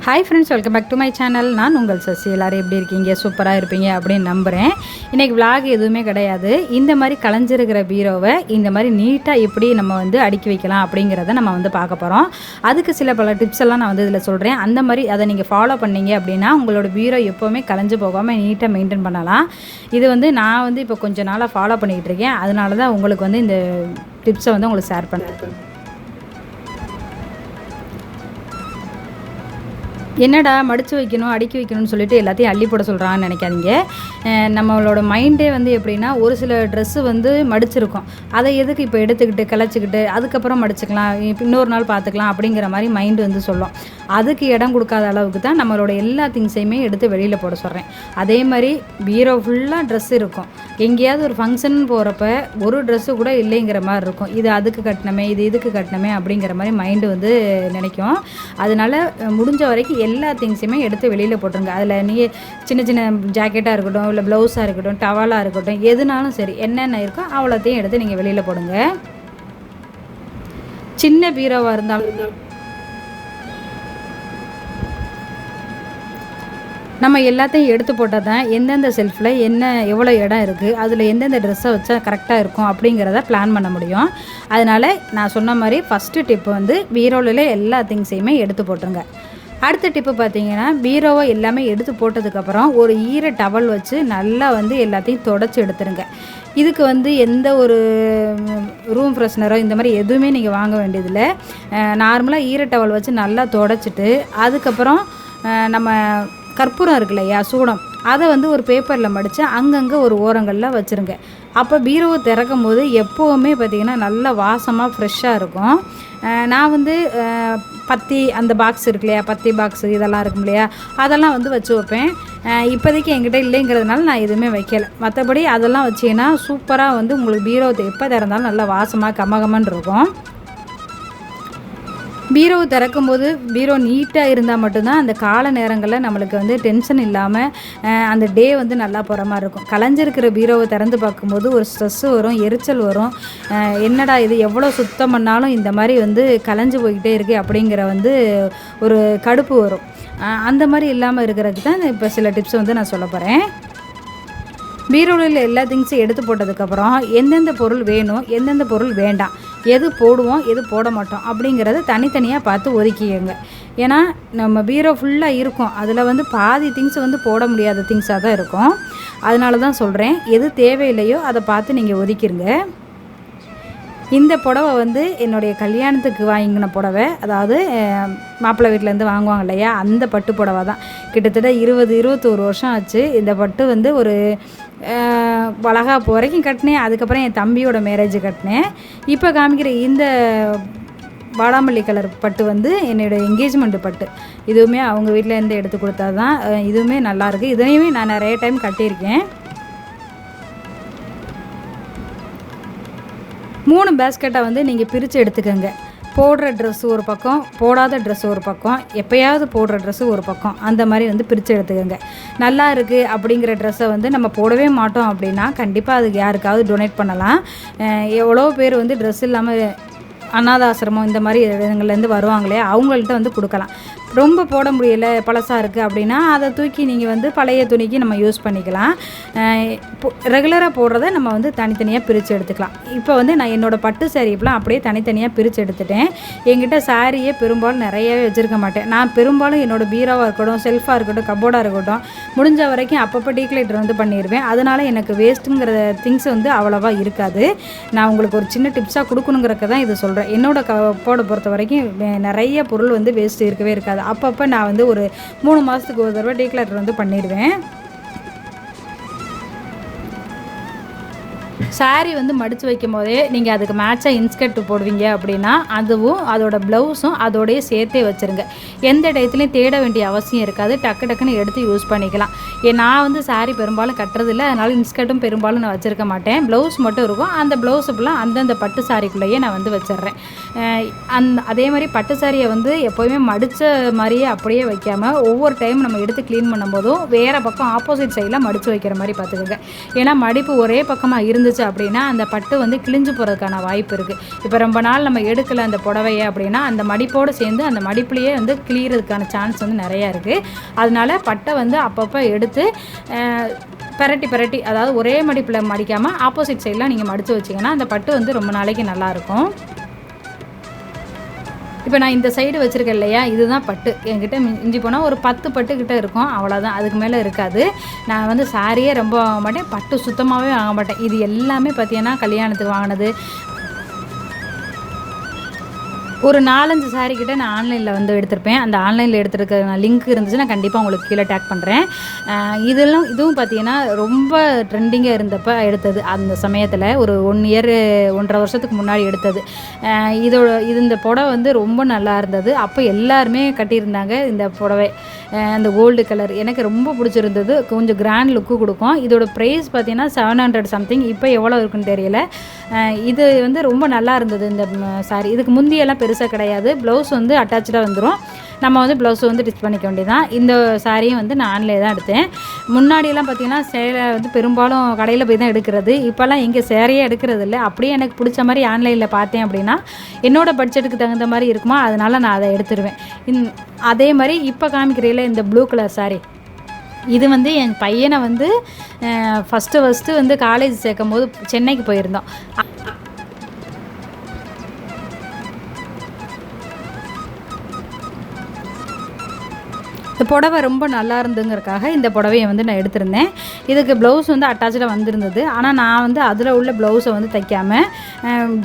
Hi friends, welcome back to my channel. நான் உங்கள் சசி. எல்லோரும் எப்படி இருக்கீங்க? சூப்பராக இருப்பீங்க அப்படின்னு நம்புகிறேன். இன்றைக்கி விலாக் எதுவுமே கிடையாது. இந்த மாதிரி கலைஞ்சிருக்கிற பீரோவை இந்த மாதிரி நீட்டாக எப்படி நம்ம வந்து அடுக்கி வைக்கலாம் அப்படிங்கிறத நம்ம வந்து பார்க்க போகிறோம். அதுக்கு பல டிப்ஸ் எல்லாம் நான் வந்து இதில் சொல்கிறேன். அந்த மாதிரி அதை நீங்கள் ஃபாலோ பண்ணீங்க அப்படின்னா உங்களோட பீரோ எப்போவுமே கலைஞ்சு போகாமல் நீட்டாக மெயின்டைன் பண்ணலாம். இது வந்து நான் வந்து இப்போ கொஞ்சம் நாளாக ஃபாலோ பண்ணிக்கிட்டு இருக்கேன். அதனால தான் உங்களுக்கு வந்து இந்த டிப்ஸை வந்து உங்களுக்கு ஷேர் பண்ணுறேன். என்னடா மடித்து வைக்கணும் அடுக்கி வைக்கணும்னு சொல்லிட்டு எல்லாத்தையும் அள்ளி போட சொல்கிறான்னு நினைக்காதீங்க. நம்மளோட மைண்டே வந்து எப்படின்னா, ஒரு சில ட்ரெஸ்ஸு வந்து மடிச்சிருக்கும். அதை எதுக்கு இப்போ எடுத்துக்கிட்டு கிளச்சிக்கிட்டு அதுக்கப்புறம் மடிச்சுக்கலாம், இன்னொரு நாள் பார்த்துக்கலாம் அப்படிங்கிற மாதிரி மைண்டு வந்து சொல்லும். அதுக்கு இடம் கொடுக்காத அளவுக்கு தான் நம்மளோட எல்லா திங்ஸையுமே எடுத்து வெளியில் போட சொல்கிறேன். அதே மாதிரி பீரோ ஃபுல்லாக ட்ரெஸ் இருக்கும். எங்கேயாவது ஒரு ஃபங்க்ஷன் போகிறப்ப ஒரு ட்ரெஸ்ஸு கூட இல்லைங்கிற மாதிரி இருக்கும். இது அதுக்கு கட்டணமே, இது இதுக்கு கட்டணமே அப்படிங்கிற மாதிரி மைண்டு வந்து நினைக்கும். அதனால் முடிஞ்ச வரைக்கும் எல்லா திங்ஸையுமே எடுத்து வெளியில் போட்டுருங்க. அதில் நீங்கள் சின்ன சின்ன ஜாக்கெட்டாக இருக்கட்டும், இல்லை ப்ளவுஸாக இருக்கட்டும், டவலாக இருக்கட்டும், எதுனாலும் சரி என்னென்ன இருக்கோ அவ்வளோத்தையும் எடுத்து நீங்கள் வெளியில் போடுங்க. சின்ன பீரோவாக இருந்தாலும் நம்ம எல்லாத்தையும் எடுத்து போட்டால் தான் எந்தெந்த செல்ஃபில் என்ன எவ்வளோ இடம் இருக்குது, அதில் எந்தெந்த ட்ரெஸ்ஸை வச்சா கரெக்டாக இருக்கும் அப்படிங்கிறத பிளான் பண்ண முடியும். அதனால் நான் சொன்ன மாதிரி ஃபஸ்ட்டு டிப்பு வந்து பீரோவில் எல்லா திங்ஸையுமே எடுத்து போட்டுருங்க. அடுத்த டிப்பு பார்த்தீங்கன்னா, பீரோவை எல்லாமே எடுத்து போட்டதுக்கப்புறம் ஒரு ஈர டவல் வச்சு நல்லா வந்து எல்லாத்தையும் தொடச்சி எடுத்துருங்க. இதுக்கு வந்து எந்த ஒரு ரூம் ஃப்ரெஷ்னரோ இந்த மாதிரி எதுவுமே நீங்கள் வாங்க வேண்டியதில்லை. நார்மலாக ஈர டவல் வச்சு நல்லா தொடச்சிட்டு அதுக்கப்புறம் நம்ம கற்பூரம் இருக்கு இல்லையா, சூடம், அதை வந்து ஒரு பேப்பரில் மடித்து அங்கங்கே ஒரு ஓரங்களில் வச்சுருங்க. அப்போ பீரோவை திறக்கும் போது எப்போவுமே பார்த்திங்கன்னா நல்லா வாசமாக ஃப்ரெஷ்ஷாக இருக்கும். நான் வந்து பத்தி அந்த பாக்ஸ் இருக்கு இல்லையா, பத்தி பாக்ஸு இதெல்லாம் இருக்கும் இல்லையா, அதெல்லாம் வந்து வச்சு வைப்பேன். இப்போதைக்கு என்கிட்ட இல்லைங்கிறதுனால நான் எதுவுமே வைக்கலை. மற்றபடி அதெல்லாம் வச்சிங்கன்னா சூப்பராக வந்து உங்களுக்கு பீரோ எப்போ திறந்தாலும் நல்லா வாசமாக கமகமன்னு இருக்கும். பீரோ திறக்கும்போது பீரோ நீட்டாக இருந்தால் மட்டும்தான் அந்த கால நேரங்களில் நம்மளுக்கு வந்து டென்ஷன் இல்லாமல் அந்த டே வந்து நல்லா போகிற மாதிரி இருக்கும். கலைஞ்சிருக்கிற பீரோவை திறந்து பார்க்கும்போது ஒரு ஸ்ட்ரெஸ்ஸு வரும், எரிச்சல் வரும். என்னடா இது எவ்வளோ சுத்தம் பண்ணாலும் இந்த மாதிரி வந்து கலைஞ்சு போய்கிட்டே இருக்குது அப்படிங்கிற வந்து ஒரு கடுப்பு வரும். அந்த மாதிரி இல்லாமல் இருக்கிறதுக்கு தான் இப்போ சில டிப்ஸ் வந்து நான் சொல்ல போகிறேன். பீரோவில் எல்லா திங்ஸும் எடுத்து போட்டதுக்கப்புறம் எந்தெந்த பொருள் வேணும், எந்தெந்த பொருள் வேண்டாம், எது போடுவோம் எது போட மாட்டோம் அப்படிங்கிறத தனித்தனியாக பார்த்து ஒதுக்கிங்க. ஏன்னா நம்ம பீரோ ஃபுல்லாக இருக்கும், அதில் வந்து பாதி திங்ஸ் வந்து போட முடியாத திங்ஸாக தான் இருக்கும். அதனால தான் சொல்கிறேன், எது தேவையில்லையோ அதை பார்த்து நீங்கள் ஒதுக்கிடுங்க. இந்த புடவை வந்து என்னுடைய கல்யாணத்துக்கு வாங்கின புடவை, அதாவது மாப்பிள்ளை வீட்டிலேருந்து வாங்குவாங்க இல்லையா, அந்த பட்டு புடவை தான். கிட்டத்தட்ட 20-21 வருஷம் ஆச்சு. இந்த பட்டு வந்து ஒரு வளகாப்பு வரைக்கும் கட்டினேன். அதுக்கப்புறம் என் தம்பியோட மேரேஜ் கட்டினேன். இப்போ காமிக்கிற இந்த வாடாமல்லி கலர் பட்டு வந்து என்னோடய என்கேஜ்மெண்ட் பட்டு. இதுவுமே அவங்க வீட்டிலேருந்து எடுத்து கொடுத்தா தான். இதுவுமே நல்லாயிருக்கு. இதையுமே நான் நிறைய டைம் கட்டியிருக்கேன். 3 பேஸ்கெட்டை வந்து நீங்கள் பிரித்து எடுத்துக்கோங்க. போடுற ட்ரெஸ்ஸு ஒரு பக்கம், போடாத ட்ரெஸ்ஸு ஒரு பக்கம், எப்போயாவது போடுற ட்ரெஸ்ஸு ஒரு பக்கம், அந்த மாதிரி வந்து பிரித்து எடுத்துக்கோங்க. நல்லா இருக்குது அப்படிங்கிற ட்ரெஸ்ஸை வந்து நம்ம போடவே மாட்டோம் அப்படின்னா கண்டிப்பாக அதுக்கு யாருக்காவது டொனேட் பண்ணலாம். எவ்வளோ பேர் வந்து ட்ரெஸ் இல்லாமல் அனாதாசிரமம் இந்த மாதிரி இடங்கள்லேருந்து வருவாங்களே, அவங்கள்ட்ட வந்து கொடுக்கலாம். ரொம்ப போட முடியலை, பழசாக இருக்குது அப்படின்னா அதை தூக்கி நீங்கள் வந்து பழைய துணிக்கு நம்ம யூஸ் பண்ணிக்கலாம். ரெகுலராக போடுறத நம்ம வந்து தனித்தனியாக பிரித்து எடுத்துக்கலாம். இப்போ வந்து நான் என்னோடய பட்டு சாரீ இப்பெல்லாம் அப்படியே தனித்தனியாக பிரித்து எடுத்துட்டேன். என்கிட்ட சாரியே பெரும்பாலும் நிறையவே வச்சுருக்க மாட்டேன். நான் பெரும்பாலும் என்னோடய பீரோவாக இருக்கட்டும், செல்ஃபாக இருக்கட்டும், கப்போர்டாக இருக்கட்டும், முடிஞ்ச வரைக்கும் அப்பப்போ டீக்லேட்டர் வந்து பண்ணிடுவேன். அதனால் எனக்கு வேஸ்ட்டுங்கிற திங்ஸ் வந்து அவ்வளோவா இருக்காது. நான் உங்களுக்கு ஒரு சின்ன டிப்ஸாக கொடுக்கணுங்கிறக்க தான் இது சொல்கிறேன். என்னோடய கப்போர்டை பொறுத்த வரைக்கும் நிறைய பொருள் வந்து வேஸ்ட்டு இருக்கவே இருக்காது. அப்பப்போ நான் வந்து ஒரு 3 மாதத்துக்கு ஒரு தடவை டீக்லேட்டர் வந்து பண்ணிடுவேன். சாரீ வந்து மடித்து வைக்கும் போதே நீங்கள் அதுக்கு மேட்சாக இன்ஸ்கர்ட் போடுவீங்க அப்படின்னா அதுவும் அதோட ப்ளவுஸும் அதோடையே சேர்த்தே வச்சுருங்க. எந்த இடத்துலையும் தேட வேண்டிய அவசியம் இருக்காது. டக்கு டக்குன்னு எடுத்து யூஸ் பண்ணிக்கலாம். நான் வந்து சாரீ பெரும்பாலும் கட்டுறதில்லை, அதனால் இன்ஸ்கர்ட்டும் பெரும்பாலும் நான் வச்சுருக்க மாட்டேன். ப்ளவுஸ் மட்டும் இருக்கும். அந்த ப்ளவுஸ் ஃபுல்லாக அந்தந்த பட்டு சாரிக்குள்ளேயே நான் வந்து வச்சிட்றேன். அதே மாதிரி பட்டு சாரியை வந்து எப்போயுமே மடித்த மாதிரியே அப்படியே வைக்காமல் ஒவ்வொரு டைம் நம்ம எடுத்து க்ளீன் பண்ணும்போதும் வேறு பக்கம் ஆப்போசிட் சைடில் மடித்து வைக்கிற மாதிரி பார்த்துக்கோங்க. ஏன்னா மடிப்பு ஒரே பக்கமாக இருந்துச்சு போச்சு அப்படின்னா அந்த பட்டு வந்து கிழிஞ்சு போகிறதுக்கான வாய்ப்பு இருக்குது. இப்போ ரொம்ப நாள் நம்ம எடுக்கலை அந்த புடவையை அப்படின்னா அந்த மடிப்போடு சேர்ந்து அந்த மடிப்புலேயே வந்து கிழியறதுக்கான சான்ஸ் வந்து நிறையா இருக்குது. அதனால பட்டை வந்து அப்பப்போ எடுத்து பெரட்டி அதாவது ஒரே மடிப்பில் மடிக்காமல் ஆப்போசிட் சைடெலாம் நீங்கள் மடித்து வச்சிங்கன்னா அந்த பட்டு வந்து ரொம்ப நாளைக்கு நல்லாயிருக்கும். இப்போ நான் இந்த சைடு வச்சுருக்கேன் இல்லையா, இதுதான் பட்டு. என்கிட்ட மிஞ்சி போனால் ஒரு 10 பட்டுக்கிட்ட இருக்கும், அவ்வளோதான். அதுக்கு மேலே இருக்காது. நான் வந்து சாரியே ரொம்ப வாங்க மாட்டேன், பட்டு சுத்தமாகவே வாங்க மாட்டேன். இது எல்லாமே பார்த்தீங்கன்னா கல்யாணத்துக்கு வாங்கினது. ஒரு 4-5 சாரீ கிட்ட நான் ஆன்லைனில் வந்து எடுத்திருப்பேன். அந்த ஆன்லைனில் எடுத்துருக்க நான் லிங்க் இருந்துச்சு, நான் கண்டிப்பாக உங்களுக்கு கீழே டேக் பண்ணுறேன். இதுவும் பார்த்தீங்கன்னா ரொம்ப ட்ரெண்டிங்காக இருந்தப்போ எடுத்தது. அந்த சமயத்தில் ஒரு 1 இயர் 1.5 வருஷத்துக்கு முன்னாடி எடுத்தது. இந்த புடவை வந்து ரொம்ப நல்லா இருந்தது. அப்போ எல்லாருமே கட்டியிருந்தாங்க இந்த புடவை. அந்த கோல்டு கலர் எனக்கு ரொம்ப பிடிச்சிருந்தது. கொஞ்சம் கிராண்ட் லுக்கு கொடுக்கும். இதோட ப்ரைஸ் பார்த்தீங்கன்னா 700 சம்திங். இப்போ எவ்வளோ இருக்குன்னு தெரியல. இது வந்து ரொம்ப நல்லா இருந்தது இந்த சாரீ. இதுக்கு முந்தியெல்லாம் பெருசாக கிடையாது. ப்ளவுஸ் வந்து அட்டாச்சாக வந்துடும். நம்ம வந்து ப்ளவுஸ் வந்து ஸ்டிச் பண்ணிக்க வேண்டியதான். இந்த சாரியும் வந்து நான் ஆன்லைனில் தான் எடுத்தேன். முன்னாடியெல்லாம் பார்த்திங்கன்னா சேலை வந்து பெரும்பாலும் கடையில் போய் தான் எடுக்கிறது. இப்போல்லாம் எங்கே சேரையே எடுக்கிறது இல்லை. அப்படியே எனக்கு பிடிச்ச மாதிரி ஆன்லைனில் பார்த்தேன் அப்படின்னா என்னோடய பட்ஜெட்டுக்கு தகுந்த மாதிரி இருக்குமா, அதனால் நான் அதை எடுத்துருவேன். அதே மாதிரி இப்போ காமிக்கிறீங்களே இந்த ப்ளூ கலர் சாரீ, இது வந்து என் பையனை வந்து ஃபஸ்ட்டு வந்து காலேஜ் சேர்க்கும் போது சென்னைக்கு போயிருந்தோம். இந்த புடவை ரொம்ப நல்லா இருந்துங்கிறக்காக இந்த புடவையை வந்து நான் எடுத்திருந்தேன். இதுக்கு ப்ளவுஸ் வந்து அட்டாச்சாக வந்திருந்தது. ஆனால் நான் வந்து அதில் உள்ள ப்ளவுஸை வந்து தைக்காமல்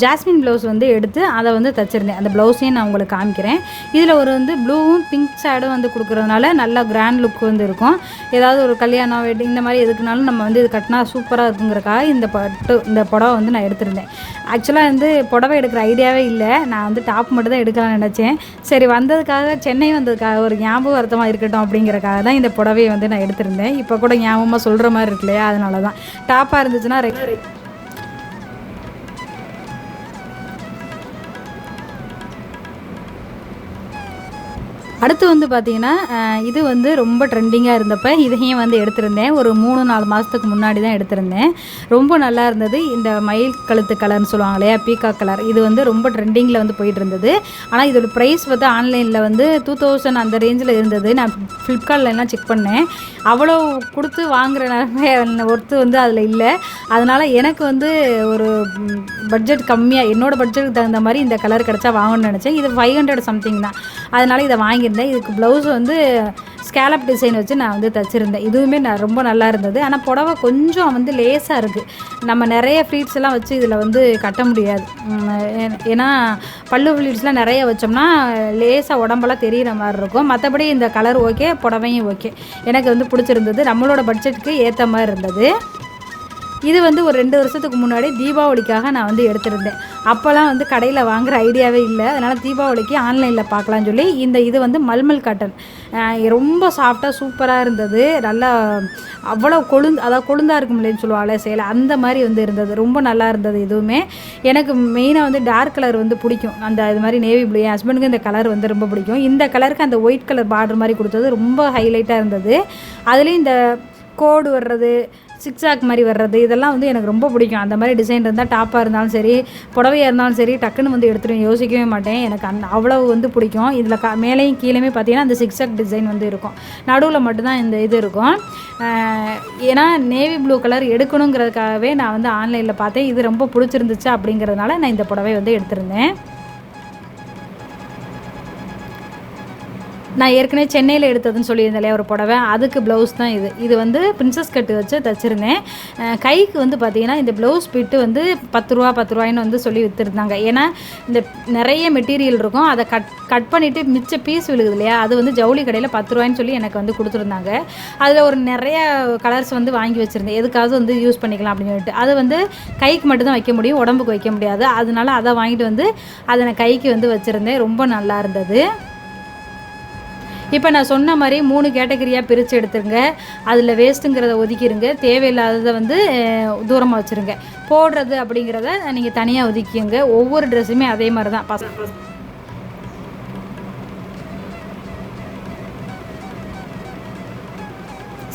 ஜாஸ்மின் ப்ளவுஸ் வந்து எடுத்து அதை வந்து தைச்சிருந்தேன். அந்த ப்ளவுஸையும் நான் உங்களுக்கு காமிக்கிறேன். இதில் ஒரு வந்து ப்ளூவும் பிங்க் ஷேடும் வந்து கொடுக்குறதுனால நல்லா கிராண்ட் லுக் வந்து இருக்கும். ஏதாவது ஒரு கல்யாணம், வெட்டிங் இந்த மாதிரி எதுக்குனாலும் நம்ம வந்து இது கட்டினா சூப்பராக இருக்குங்கிறக்காக இந்த புடவை வந்து நான் எடுத்திருந்தேன். ஆக்சுவலாக வந்து புடவை எடுக்கிற ஐடியாவே இல்லை. நான் வந்து டாப் மட்டும் தான் எடுக்கலாம்னு நினச்சேன். சரி, வந்ததுக்காக சென்னை வந்ததுக்காக ஒரு ஞாபகார்த்தமாக இருக்கட்டும் அப்படிங்கிறக்காக தான் இந்த புடவையை வந்து நான் எடுத்திருந்தேன். இப்போ கூட ஞாபகமாக சொல்கிற மாதிரி இருக்கு இல்லையா, அதனால தான். டாப்பாக இருந்துச்சுன்னா அடுத்து வந்து பார்த்திங்கன்னா இது வந்து ரொம்ப ட்ரெண்டிங்காக இருந்தப்போ இதையும் வந்து எடுத்திருந்தேன். ஒரு 3-4 மாதத்துக்கு முன்னாடி தான் எடுத்திருந்தேன். ரொம்ப நல்லா இருந்தது. இந்த மயில் கழுத்து கலர்னு சொல்லுவாங்க இல்லையா, பீகாக் கலர், இது வந்து ரொம்ப ட்ரெண்டிங்கில் வந்து போயிட்டு இருந்தது. ஆனால் இதோட ப்ரைஸ் வந்து ஆன்லைனில் வந்து 2000 அந்த ரேஞ்சில் இருந்தது. நான் ஃப்ளிப்கார்ட்லாம் செக் பண்ணேன். அவ்வளோ கொடுத்து வாங்குகிற நிலைமை ஒர்த்து வந்து அதில் இல்லை. அதனால் எனக்கு வந்து ஒரு பட்ஜெட் கம்மியாக, என்னோடய பட்ஜெட்டுக்கு தகுந்த மாதிரி இந்த கலர் கிடச்சா வாங்கணும்னு நினச்சேன். இது 500 சம்திங் தான். அதனால் இதை வாங்கியிருந்தேன். இதுக்கு ப்ளவுஸ் வந்து ஸ்கேலப் டிசைன் வச்சு நான் வந்து தைச்சிருந்தேன். இதுவுமே ரொம்ப நல்லா இருந்தது. ஆனால் புடவை கொஞ்சம் வந்து லேஸாக இருக்குது. நம்ம நிறைய ஃப்ளீட்ஸ் எல்லாம் வச்சு இதில் வந்து கட்ட முடியாது. ஏன்னா பல்லு ஃப்ளீட்ஸ்லாம் நிறைய வச்சோம்னா லேசாக உடம்பெல்லாம் தெரிகிற மாதிரி இருக்கும். மற்றபடி இந்த கலர் ஓகே, புடவையும் ஓகே, எனக்கு வந்து பிடிச்சிருந்தது. நம்மளோட பட்ஜெட்டுக்கு ஏற்ற மாதிரி இருந்தது. இது வந்து ஒரு 2 வருஷத்துக்கு முன்னாடி தீபாவளிக்காக நான் வந்து எடுத்திருந்தேன். அப்போல்லாம் வந்து கடையில் வாங்குகிற ஐடியாவே இல்லை. அதனால் தீபாவளிக்கு ஆன்லைனில் பார்க்கலான்னு சொல்லி இது வந்து மல்மல் காட்டன், ரொம்ப சாஃப்டாக சூப்பராக இருந்தது. நல்லா அவ்வளோ அதாவது கொழுந்தாக இருக்கும் இல்லைன்னு சொல்லுவாங்களே சேலை, அந்த மாதிரி வந்து இருந்தது. ரொம்ப நல்லா இருந்தது. இதுவுமே எனக்கு மெயினாக வந்து டார்க் கலர் வந்து பிடிக்கும். இது மாதிரி நேவி ப்ளூ, என் ஹஸ்பண்டுக்கு இந்த கலர் வந்து ரொம்ப பிடிக்கும். இந்த கலருக்கு அந்த ஒயிட் கலர் பார்டர் மாதிரி கொடுத்தது ரொம்ப ஹைலைட்டாக இருந்தது. அதுலேயும் இந்த கோடு வர்றது, சிக்ஸாக் மாதிரி வர்றது, இதெல்லாம் வந்து எனக்கு ரொம்ப பிடிக்கும். அந்த மாதிரி டிசைன் இருந்தால் டாப்பாக இருந்தாலும் சரி, புடவையாக இருந்தாலும் சரி, டக்குன்னு வந்து எடுத்துகிட்டு யோசிக்கவே மாட்டேன். எனக்கு அவ்வளவு வந்து பிடிக்கும். இதில் மேலேயும் கீழேயுமே பார்த்தீங்கன்னா அந்த சிக்ஸாக் டிசைன் வந்து இருக்கும். நடுவில் மட்டும்தான் இந்த இது இருக்கும். ஏன்னா நேவி ப்ளூ கலர் எடுக்கணுங்கிறதுக்காகவே நான் வந்து ஆன்லைனில் பார்த்தேன். இது ரொம்ப பிடிச்சிருந்துச்சு அப்படிங்கிறதுனால நான் இந்த புடவை வந்து எடுத்திருந்தேன். நான் ஏற்கனவே சென்னையில் எடுத்ததுன்னு சொல்லியிருந்தேன் இல்லையா ஒரு புடவை, அதுக்கு ப்ளவுஸ் தான் இது வந்து பிரின்சஸ் கட்டு வச்சு தைச்சிருந்தேன். கைக்கு வந்து பார்த்திங்கன்னா இந்த ப்ளவுஸ் பிட்டு வந்து 10 ரூபாய்ன்னு வந்து சொல்லி விற்றுருந்தாங்க. ஏன்னா இந்த நிறைய மெட்டீரியல் இருக்கும், அதை கட் பண்ணிவிட்டு மிச்ச பீஸ் விழுகுது இல்லையா, அது வந்து ஜவுளி கடையில் 10 ரூபாய்ன்னு சொல்லி எனக்கு வந்து கொடுத்துருந்தாங்க. அதில் ஒரு நிறைய கலர்ஸ் வந்து வாங்கி வச்சுருந்தேன், எதுக்காவது வந்து யூஸ் பண்ணிக்கலாம் அப்படின்னு சொல்லிட்டு. அது வந்து கைக்கு மட்டும்தான் வைக்க முடியும், உடம்புக்கு வைக்க முடியாது. அதனால அதை வாங்கிட்டு வந்து அதை நான் கைக்கு வந்து வச்சுருந்தேன். ரொம்ப நல்லா இருந்தது. இப்போ நான் சொன்ன மாதிரி 3 கேட்டகரியாக பிரித்து எடுத்துருங்க. அதில் வேஸ்ட்டுங்கிறத ஒதுக்கிடுங்க, தேவையில்லாததை வந்து தூரமாக வச்சுருங்க. போடுறது அப்படிங்கிறத நீங்கள் தனியாக ஒதுக்கிங்க. ஒவ்வொரு ட்ரெஸ்ஸுமே அதே மாதிரி தான்.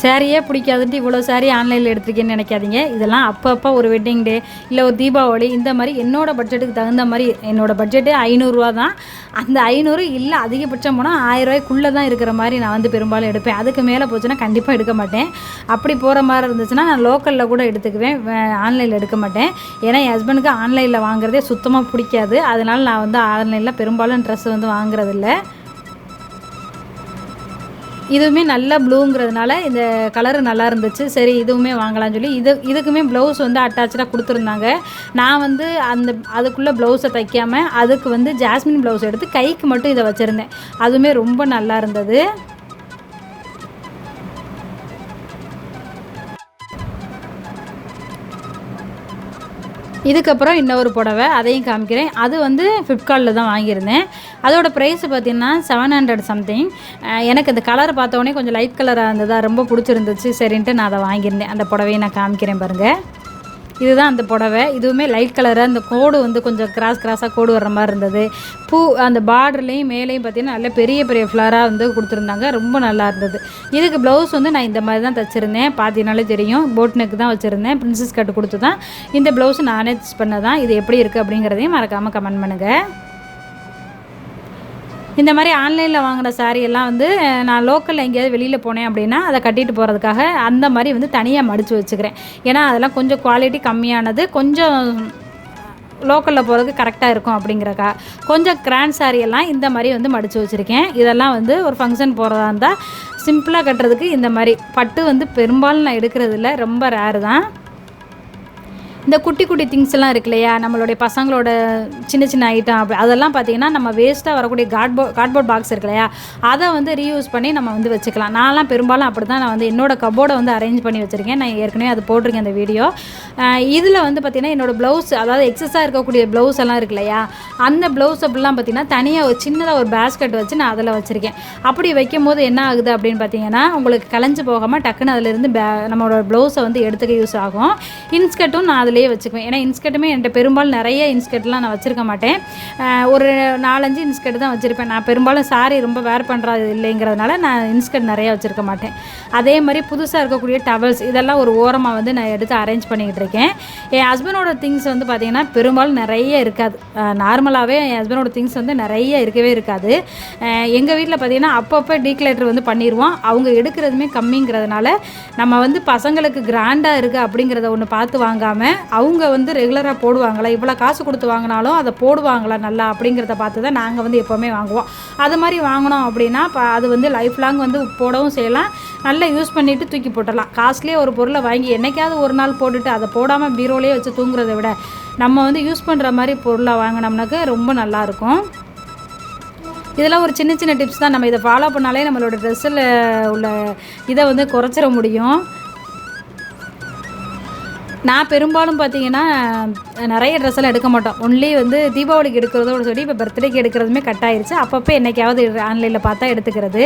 சாரியே பிடிக்காதுன்ட்டு இவ்வளோ சாரி ஆன்லைனில் எடுத்துருக்கேன்னு நினைக்காதீங்க. இதெல்லாம் அப்பப்போ ஒரு வெட்டிங் டே இல்லை ஒரு தீபாவளி இந்த மாதிரி என்னோடய பட்ஜெட்டுக்கு தகுந்த மாதிரி. என்னோடய பட்ஜெட்டே 500 தான். அந்த 500 இல்லை அதிகபட்சம் போனால் 1000 தான் இருக்கிற மாதிரி நான் வந்து பெரும்பாலும் எடுப்பேன். அதுக்கு மேலே போச்சுன்னா கண்டிப்பாக எடுக்க மாட்டேன். அப்படி போகிற மாதிரி இருந்துச்சுன்னா நான் லோக்கலில் கூட எடுத்துக்குவேன், ஆன்லைனில் எடுக்க மாட்டேன். ஏன்னா என் ஹஸ்பண்டுக்கு ஆன்லைனில் வாங்குறதே சுத்தமாக பிடிக்காது. அதனால் நான் வந்து ஆன்லைனில் பெரும்பாலும் ட்ரெஸ் வந்து வாங்குறதில்ல. இதுவுமே நல்ல ப்ளூங்கிறதுனால இந்த கலரு நல்லா இருந்துச்சு. சரி இதுவுமே வாங்கலாம்னு சொல்லி இதுக்குமே ப்ளவுஸ் வந்து அட்டாச்சாக கொடுத்துருந்தாங்க. நான் வந்து அதுக்குள்ளே ப்ளவுஸை தைக்காமல் அதுக்கு வந்து ஜாஸ்மின் ப்ளவுஸ் எடுத்து கைக்கு மட்டும் இதை வச்சுருந்தேன். அதுவுமே ரொம்ப நல்லா இருந்தது. இதுக்கப்புறம் இன்னொரு புடவை அதையும் காமிக்கிறேன். அது வந்து ஃப்ளிப்கார்ட்டில் தான் வாங்கியிருந்தேன். அதோடய ப்ரைஸ் பார்த்திங்கன்னா 700 சம்திங். எனக்கு அந்த கலர் பார்த்தோன்னே கொஞ்சம் லைட் கலராக இருந்ததா ரொம்ப பிடிச்சிருந்துச்சு. சரின்ட்டு நான் அதை வாங்கியிருந்தேன். அந்த புடவையை நான் காமிக்கிறேன் பாருங்கள். இதுதான் அந்த புடவை. இதுவுமே லைட் கலராக அந்த கோடு வந்து கொஞ்சம் கிராஸாக கோடு வர்ற மாதிரி இருந்தது. பூ அந்த பார்டர்லேயும் மேலேயும் பார்த்திங்கன்னா நல்ல பெரிய பெரிய ஃப்ளவராக வந்து கொடுத்துருந்தாங்க. ரொம்ப நல்லா இருந்தது. இதுக்கு ப்ளவுஸ் வந்து நான் இந்த மாதிரி தான் தைச்சிருந்தேன். பார்த்தீங்கனாலே தெரியும். போட் நெக் தான் வச்சுருந்தேன். பிரின்சஸ் கட்டு கொடுத்து தான். இந்த ப்ளவுஸ் நானே ஸ்டிச் பண்ணதான். இது எப்படி இருக்குது அப்படிங்கிறதையும் மறக்காமல் கமெண்ட் பண்ணுங்கள். இந்த மாதிரி ஆன்லைனில் வாங்கின சாரீ எல்லாம் வந்து நான் லோக்கலில் எங்கேயாவது வெளியில் போனேன் அப்படின்னா அதை கட்டிட்டு போகிறதுக்காக அந்த மாதிரி வந்து தனியாக மடித்து வச்சுக்கிறேன். ஏன்னா அதெல்லாம் கொஞ்சம் குவாலிட்டி கம்மியானது, கொஞ்சம் லோக்கலில் போகிறதுக்கு கரெக்டாக இருக்கும் அப்படிங்கிறக்கா கொஞ்சம் கிராண்ட் சாரியெல்லாம் இந்த மாதிரி வந்து மடித்து வச்சுருக்கேன். இதெல்லாம் வந்து ஒரு ஃபங்க்ஷன் போகிறதா இருந்தால் சிம்பிளாக கட்டுறதுக்கு இந்த மாதிரி பட்டு வந்து பெரும்பாலும் நான் எடுக்கிறதில்ல, ரொம்ப ரேரு தான். இந்த குட்டி குட்டி திங்ஸ் எல்லாம் இருக்கு இல்லையா, நம்மளுடைய பசங்களோட சின்ன சின்ன ஐட்டம் அப்படி அதெல்லாம் பார்த்திங்கன்னா நம்ம வேஸ்ட்டாக வரக்கூடிய கார்ட்போர்ட் பாக்ஸ் இருக்கு இல்லையா, அதை வந்து ரீயூஸ் பண்ணி நம்ம வந்து வச்சுக்கலாம். நான்லாம் பெரும்பாலும் அப்படி தான் நான் வந்து என்னோடய கபோர்டை வந்து அரேஞ்ச் பண்ணி வச்சுருக்கேன். நான் ஏற்கனவே அது போட்டிருக்கேன் அந்த வீடியோ. இதில் வந்து பார்த்திங்கன்னா என்னோடய ப்ளவுஸ், அதாவது எக்ஸஸாக இருக்கக்கூடிய ப்ளவுஸ் எல்லாம் இருக்கு இல்லையா, அந்த ப்ளவுஸ் அப்படிலாம் பார்த்திங்கன்னா தனியாக ஒரு சின்னதாக ஒரு பேஸ்கெட் வச்சு நான் அதில் வச்சுருக்கேன். அப்படி வைக்கும் போது என்ன ஆகுது அப்படின்னு பார்த்தீங்கன்னா உங்களுக்கு கலைஞ்சு போகாமல் டக்குன்னு அதிலிருந்து நம்மளோட ப்ளவுஸை வந்து எடுத்துக்க யூஸ் ஆகும். இன்ஸ்கர்ட்டும் நான் அதில் வச்சுக்குவேன். ஏன்னா இன்ஸ்கர்ட்டுமே என்கிட்ட பெரும்பாலும் நிறைய இன்ஸ்கர்ட்லாம் நான் வச்சுருக்க மாட்டேன். ஒரு 4-5 இன்ஸ்கர்ட் தான் வச்சுருப்பேன். நான் பெரும்பாலும் சாரி ரொம்ப வேர் பண்ணுறது இல்லைங்கிறதுனால நான் இன்ஸ்கர்ட் நிறையா வச்சுருக்க மாட்டேன். அதே மாதிரி புதுசாக இருக்கக்கூடிய டவல்ஸ் இதெல்லாம் ஒரு ஓரமாக வந்து நான் எடுத்து அரேஞ்ச் பண்ணிக்கிட்டு இருக்கேன். என் ஹஸ்பண்டோட திங்ஸ் வந்து பார்த்திங்கன்னா பெரும்பாலும் நிறைய இருக்காது. நார்மலாகவே என் ஹஸ்பண்டோட திங்ஸ் வந்து நிறைய இருக்கவே இருக்காது. எங்கள் வீட்டில் பார்த்திங்கன்னா அப்பப்போ டீக்ளேட்டர் வந்து பண்ணிடுவோம். அவங்க எடுக்கிறதுமே கம்மிங்கிறதுனால நம்ம வந்து பசங்களுக்கு கிராண்டாக இருக்குது அப்படிங்கிறத ஒன்று பார்த்து வாங்காமல் அவங்க வந்து ரெகுலராக போடுவாங்களா, இவ்வளோ காசு கொடுத்து வாங்கினாலும் அதை போடுவாங்களா நல்லா அப்படிங்கிறத பார்த்து தான் நாங்கள் வந்து எப்போவுமே வாங்குவோம். அது மாதிரி வாங்கினோம் அப்படின்னா அது வந்து லைஃப் லாங் வந்து போடவும் செய்யலாம், நல்லா யூஸ் பண்ணிவிட்டு தூக்கி போட்டுடலாம். காஸ்ட்லியே ஒரு பொருளை வாங்கி என்னைக்காவது ஒரு நாள் போட்டுட்டு அதை போடாமல் பீரோலேயே வச்சு தூங்குறதை விட நம்ம வந்து யூஸ் பண்ணுற மாதிரி பொருளை வாங்கினோம்னாக்க ரொம்ப நல்லாயிருக்கும். இதெல்லாம் ஒரு சின்ன சின்ன டிப்ஸ் தான். நம்ம இதை ஃபாலோ பண்ணாலே நம்மளோட ட்ரெஸ்ஸில் உள்ள இதை வந்து குறைச்சிட முடியும். நான் பெரும்பாலும் பார்த்திங்கன்னா நிறைய ட்ரெஸ்ஸெல்லாம் எடுக்க மாட்டோம். ஒன்லி வந்து தீபாவளிக்கு எடுக்கிறதோடு சரி, இப்போ பர்த்டேக்கு எடுக்கிறதுமே கட் ஆயிடுச்சு. அப்பப்போ என்றைக்காவது ஆன்லைனில் பார்த்தா எடுத்துக்கிறது.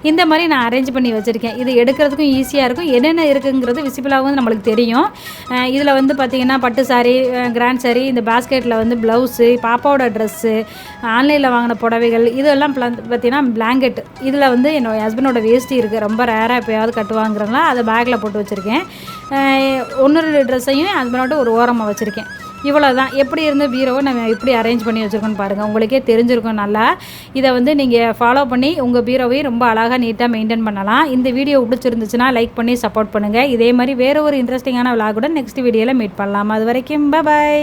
இந்த மாதிரி நான் அரேஞ்ச் பண்ணி வச்சுருக்கேன். இது எடுக்கிறதுக்கும் ஈஸியாக இருக்கும். என்னென்ன இருக்குங்கிறது விசிபிளாகவும் நம்மளுக்கு தெரியும். இதில் வந்து பார்த்திங்கன்னா பட்டு சாரி, கிராண்ட் சாரி, இந்த பேஸ்கெட்டில் வந்து ப்ளவுஸு, பாப்பாவோட ட்ரெஸ்ஸு, ஆன்லைனில் வாங்கின புடவைகள், இதெல்லாம் பார்த்திங்கன்னா பிளாங்கெட். இதில் வந்து என்னோடய ஹஸ்பண்டோட வேஷ்டி இருக்குது. ரொம்ப ரேராக எப்போயாவது கட்டுவாங்கிறதுனால அதை பேக்கில் போட்டு வச்சுருக்கேன். 1-2 ட்ரெஸ்ஸையும் ஹஸ்பண்டோட ஒரு ஓரமாக வச்சுருக்கேன். இவ்வளோ தான். எப்படி இருந்த பீரோவை நம்ம எப்படி அரேஞ்ச் பண்ணி வச்சுருக்கோன்னு பாருங்கள். உங்களுக்கே தெரிஞ்சிருக்கும் நல்லா. இதை வந்து நீங்கள் ஃபாலோ பண்ணி உங்கள் பீரோவையும் ரொம்ப அழகாக நீட்டாக மெயின்டைன் பண்ணலாம். இந்த வீடியோ பிடிச்சிருந்துச்சுன்னா லைக் பண்ணி சப்போர்ட் பண்ணுங்கள். இதே மாதிரி வேறு ஒரு இன்ட்ரெஸ்டிங்கான விலாகுடன் நெக்ஸ்ட் வீடியோவில் மீட் பண்ணலாம். அது வரைக்கும் பை.